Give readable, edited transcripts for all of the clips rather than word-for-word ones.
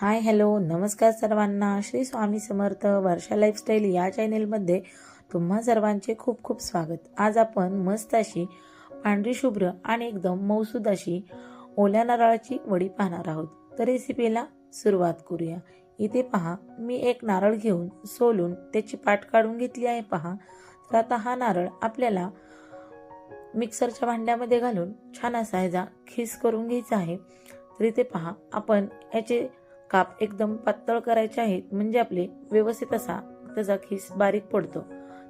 Hi hello नमस्कार सर्वांना. श्री स्वामी समर्थ वर्षा lifestyle या चॅनेलमध्ये तुम्हा सर्वांचे खूप खूप स्वागत. आज आपण मस्त अशी पांढरी शुभ्र आणि एकदम मऊसूद अशी ओल्या नारळाची वडी पाहणार आहोत. तर रेसिपीला सुरुवात करूया. इथे पहा, मी एक नारळ घेऊन सोलून त्याची पाट काढून घेतली आहे. पहा, तर आता हा नारळ आपल्याला मिक्सरच्या भांड्यामध्ये घालून छान असा ह्याचा खीस करून घ्यायचा आहे. तर इथे पहा, आपण याचे काप एकदम पातळ करायचे आहेत, म्हणजे आपले व्यवस्थित असा त्याचा खीस बारीक पडतो.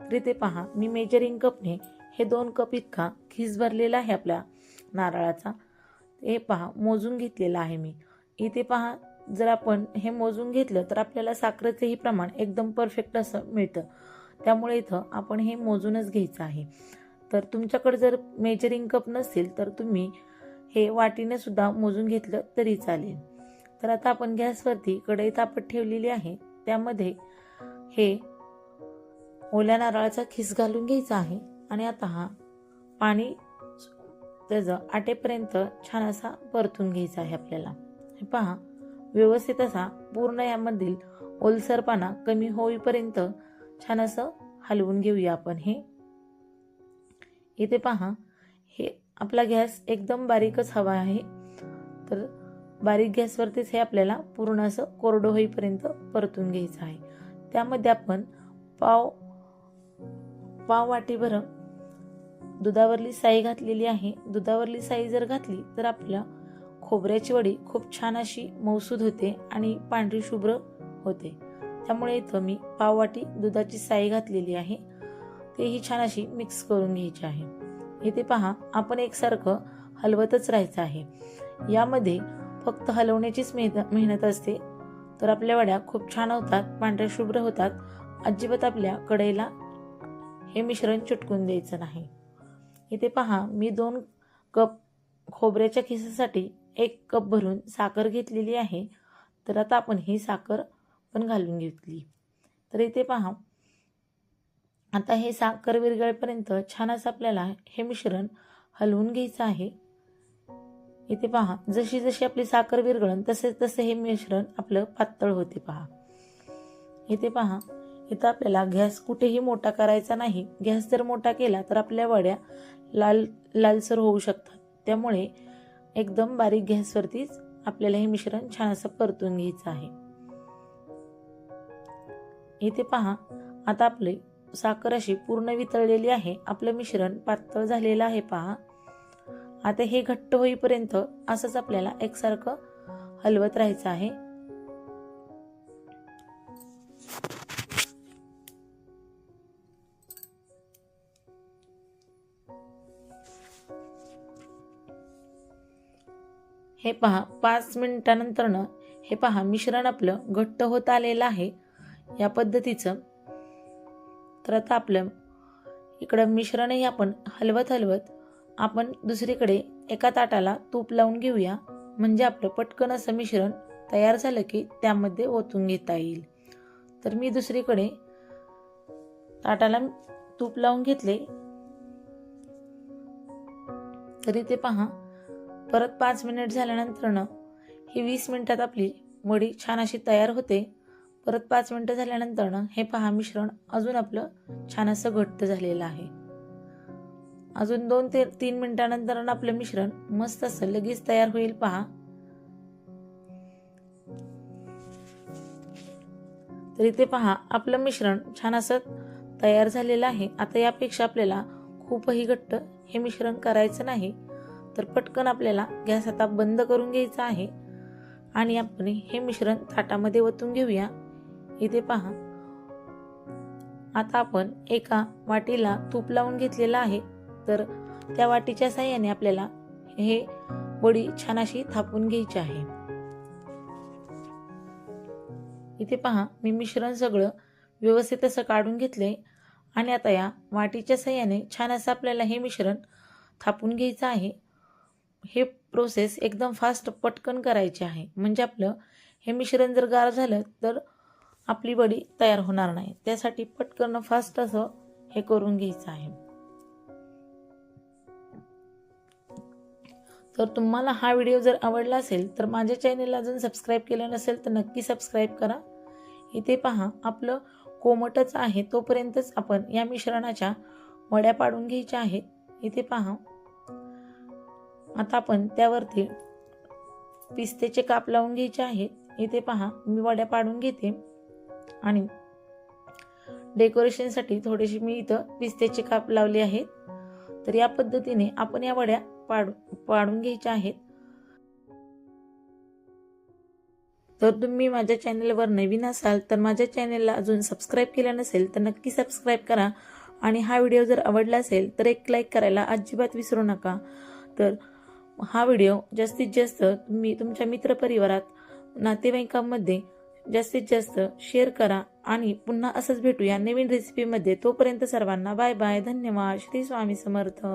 तर इथे पहा, मी मेजरिंग कपने हे 2 कप इतका खीस भरलेला आहे आपल्या नारळाचा. हे पहा, मोजून घेतलेला आहे मी. इथे पहा, जर आपण हे मोजून घेतलं तर आपल्याला साखरेचेही प्रमाण एकदम परफेक्ट असं मिळतं. त्यामुळे इथं आपण हे मोजूनच घ्यायचं आहे. तर तुमच्याकडे जर मेजरिंग कप नसेल तर तुम्ही हे वाटीने सुद्धा मोजून घेतलं तरी चालेल. तर आता आपण गॅसवरती कढई तापत ठेवलेली आहे. त्यामध्ये हे ओल्या नारळाचा खीस घालून घ्यायचा आहे आणि आता हा पाणी त्याचं आटेपर्यंत छान असा परतून घ्यायचा आहे आपल्याला. हे पहा, व्यवस्थित असा पूर्ण यामधील ओलसरपणा कमी होईपर्यंत छान असं हलवून घेऊया आपण हे. इथे पहा, हे आपला गॅस एकदम बारीकच हवा आहे. तर बारीक गॅसवरतीच हे आपल्याला पूर्ण असं कोरडं होईपर्यंत परतून घ्यायचं आहे. त्यामध्ये आपण पाव वाटीभर दुधावरली साई घातलेली आहे. दुधावरली साई जर घातली तर आपल्या खोबऱ्याची वडी खूप छान अशी मऊसूद होते आणि पांढरी शुभ्र होते. त्यामुळे इथं मी पाव वाटी दुधाची साई घातलेली आहे. तेही छान अशी मिक्स करून घ्यायची आहे. इथे पहा, आपण एकसारखं हलवतच राहायचं आहे. यामध्ये फक्त हलवण्याचीच मेहनत असते. तर आपल्या वड्या खूप छान होतात, पांढऱ्या शुभ्र होतात. अजिबात आपल्या कढईला हे मिश्रण चिटकून द्यायचं नाही. इथे पहा, मी 2 कप खोबऱ्याच्या खिसासाठी 1 कप भरून साखर घेतलेली आहे. तर आता आपण ही साखर पण घालून घेतली. तर इथे पहा, आता हे साखर विरघळेपर्यंत छान असं आपल्याला हे मिश्रण हलवून घ्यायचं आहे. इथे पहा, जशी जशी आपली साखर विरघळण तसे तसे हे मिश्रण आपलं पातळ होते. पहा, इथे पहा, इथं आपल्याला गॅस कुठेही मोठा करायचा नाही. गॅस जर मोठा केला तर आपल्या वड्या लालसर होऊ शकतात. त्यामुळे एकदम बारीक गॅसवरतीच आपल्याला हे मिश्रण छान असं परतून घ्यायचं आहे. इथे पहा, आता आपली साखर अशी पूर्ण वितळलेली आहे. आपलं मिश्रण पातळ झालेलं आहे. पहा, आता हे घट्ट होईपर्यंत असंच आपल्याला एकसारखं हलवत राहायचं आहे. हे पहा, 5 मिनिटानंतरनं हे पहा, मिश्रण आपलं घट्ट होत आलेलं आहे या पद्धतीचं. तर आता आपलं इकडं मिश्रणही आपण हलवत आपण दुसरीकडे एका ताटाला तूप लावून घेऊया, म्हणजे आपलं पटकन असं मिश्रण तयार झालं की त्यामध्ये ओतून घेता येईल. तर मी दुसरीकडे ताटाला तूप लावून घेतले. तरी ते पहा, परत 5 मिनिट झाल्यानंतरनं ही 20 मिनिटात आपली वडी छान अशी तयार होते. परत 5 मिनिटं झाल्यानंतरनं हे पहा, मिश्रण अजून आपलं छान असं घट्ट झालेलं आहे. अजून 2 ते 3 मिनिटानंतर आपलं मिश्रण मस्त असं लगेच तयार होईल. पहा, तर इथे पहा, आपलं मिश्रण छान असं तयार झालेलं आहे. आता यापेक्षा आपल्याला खूपही घट्ट हे मिश्रण करायचं नाही. तर पटकन आपल्याला गॅस आता बंद करून घ्यायचा आहे आणि आपण हे मिश्रण ताटामध्ये ओतून घेऊया. इथे पहा, आता आपण एका वाटीला तूप लावून घेतलेलं आहे. तर त्या वाटीच्या साहाय्याने आपल्याला हे वडी छान अशी थापून घ्यायची आहे. इथे पहा, मी मिश्रण सगळं व्यवस्थित असं काढून घेतले आणि आता या वाटीच्या साहाय्याने छान असं आपल्याला हे मिश्रण थापून घ्यायचं आहे. हे प्रोसेस एकदम फास्ट पटकन करायची आहे, म्हणजे आपलं हे मिश्रण जर गार झालं तर आपली वडी तयार होणार नाही. त्यासाठी पटकन फास्ट असं हे करून घ्यायचं आहे. तर तुम्हाला हा व्हिडिओ जर आवडला असेल तर माझ्या चॅनेलला अजून सबस्क्राईब केलं नसेल तर नक्की सबस्क्राईब करा. इथे पहा आपलं कोमटच आहे तोपर्यंतच आपण या मिश्रणाच्या वड्या पाडून घ्यायच्या आहेत. इथे पहा आता आपण त्यावरती पिस्त्याचे काप लावून घ्यायचे आहेत. इथे पहा मी वड्या पाडून घेते आणि डेकोरेशनसाठी थोडेसे मी इथं पिस्त्याचे काप लावले आहेत. तर या पद्धतीने आपण या वड्या पाडून घ्यायच्या आहेत. तर तुम्ही माझ्या चॅनलवर नवीन असाल तर माझ्या चॅनलला अजून सबस्क्राईब केलं नसेल तर नक्की सबस्क्राईब करा आणि हा व्हिडिओ जर आवडला असेल तर एक लाईक करायला अजिबात विसरू नका. तर हा व्हिडिओ जास्तीत जास्त तुम्ही तुमच्या मित्रपरिवारात, नातेवाईकांमध्ये जास्तीत जास्त शेअर करा आणि पुन्हा असंच भेटूया नवीन रेसिपीमध्ये. तोपर्यंत सर्वांना बाय बाय. धन्यवाद. श्री स्वामी समर्थ.